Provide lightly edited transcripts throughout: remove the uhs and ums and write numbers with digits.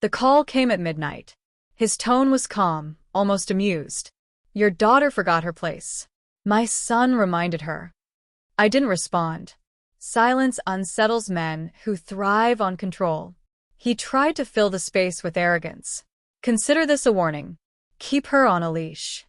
The call came at midnight. His tone was calm, almost amused. Your daughter forgot her place. My son reminded her. I didn't respond. Silence unsettles men who thrive on control. He tried to fill the space with arrogance. Consider this a warning. Keep her on a leash.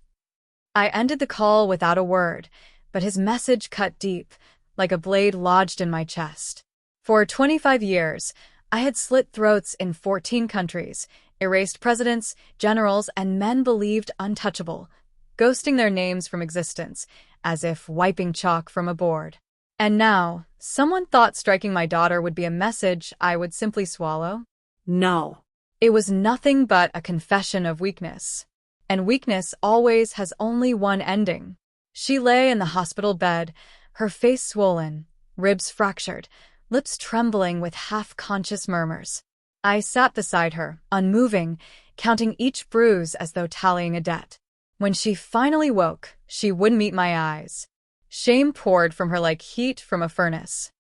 I ended the call without a word, but his message cut deep, like a blade lodged in my chest. For 25 years, I had slit throats in 14 countries, erased presidents, generals, and men believed untouchable, ghosting their names from existence, as if wiping chalk from a board. And now, someone thought striking my daughter would be a message I would simply swallow? No. It was nothing but a confession of weakness. And weakness always has only one ending. She lay in the hospital bed, her face swollen, ribs fractured, lips trembling with half-conscious murmurs. I sat beside her, unmoving, counting each bruise as though tallying a debt. When she finally woke, she wouldn't meet my eyes. Shame poured from her like heat from a furnace.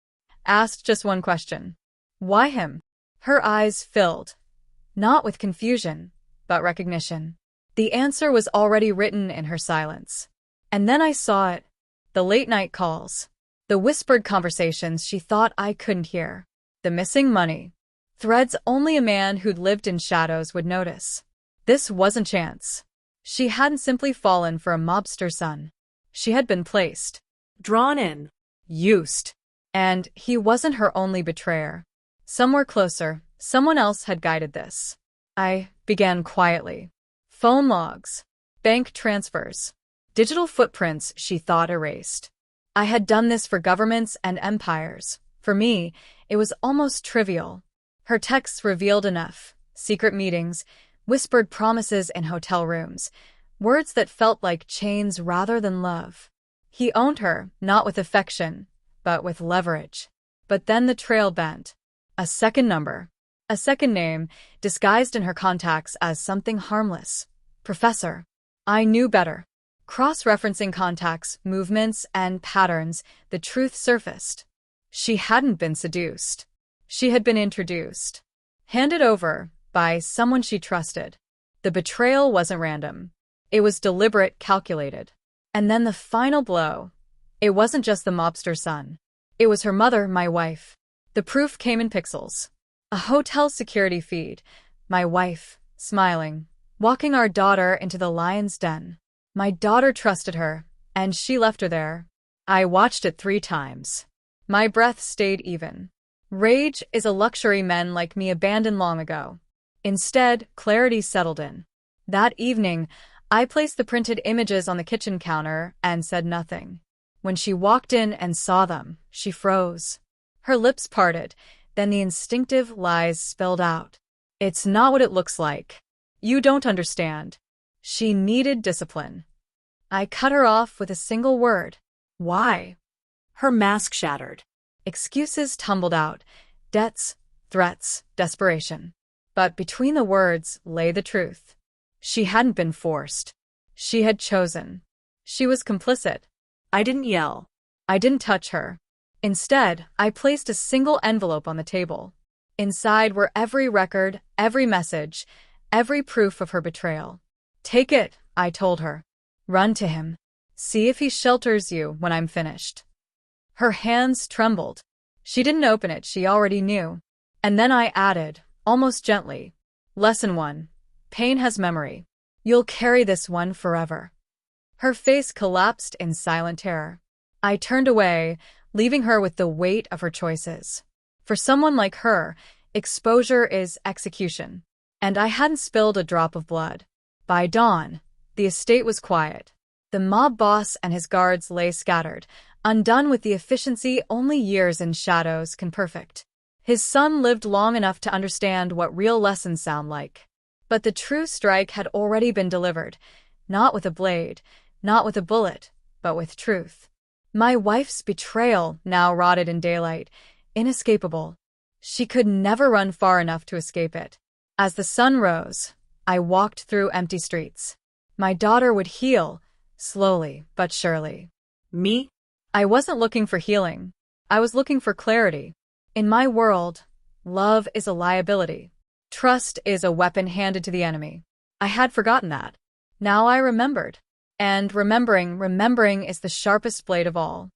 Asked just one question. Why him? Her eyes filled, not with confusion, but recognition. The answer was already written in her silence. And then I saw it. The late-night calls. The whispered conversations she thought I couldn't hear. The missing money. Threads only a man who'd lived in shadows would notice. This wasn't chance. She hadn't simply fallen for a mobster son. She had been placed. Drawn in. Used. And he wasn't her only betrayer. Somewhere closer, someone else had guided this. I began quietly. Phone logs. Bank transfers. Digital footprints she thought erased. I had done this for governments and empires. For me, it was almost trivial. Her texts revealed enough. Secret meetings, whispered promises in hotel rooms, words that felt like chains rather than love. He owned her, not with affection, but with leverage. But then the trail bent. A second number. A second name, disguised in her contacts as something harmless. Professor. I knew better. Cross-referencing contacts, movements, and patterns, the truth surfaced. She hadn't been seduced. She had been introduced. Handed over by someone she trusted. The betrayal wasn't random. It was deliberate, calculated. And then the final blow. It wasn't just the mobster son. It was her mother, my wife. The proof came in pixels. A hotel security feed. My wife, smiling, walking our daughter into the lion's den. My daughter trusted her, and she left her there. I watched it 3 times. My breath stayed even. Rage is a luxury men like me abandoned long ago. Instead, clarity settled in. That evening, I placed the printed images on the kitchen counter and said nothing. When she walked in and saw them, she froze. Her lips parted, then the instinctive lies spilled out. It's not what it looks like. You don't understand. She needed discipline. I cut her off with a single word. Why? Her mask shattered. Excuses tumbled out. Debts, threats, desperation. But between the words lay the truth. She hadn't been forced. She had chosen. She was complicit. I didn't yell. I didn't touch her. Instead, I placed a single envelope on the table. Inside were every record, every message, every proof of her betrayal. Take it, I told her. Run to him. See if he shelters you when I'm finished. Her hands trembled. She didn't open it, she already knew. And then I added, almost gently, Lesson 1. Pain has memory. You'll carry this one forever. Her face collapsed in silent terror. I turned away, leaving her with the weight of her choices. For someone like her, exposure is execution. And I hadn't spilled a drop of blood. By dawn, the estate was quiet. The mob boss and his guards lay scattered, undone with the efficiency only years in shadows can perfect. His son lived long enough to understand what real lessons sound like. But the true strike had already been delivered, not with a blade, not with a bullet, but with truth. My wife's betrayal now rotted in daylight, inescapable. She could never run far enough to escape it. As the sun rose, I walked through empty streets. My daughter would heal, slowly but surely. Me? I wasn't looking for healing. I was looking for clarity. In my world, love is a liability. Trust is a weapon handed to the enemy. I had forgotten that. Now I remembered. And remembering is the sharpest blade of all.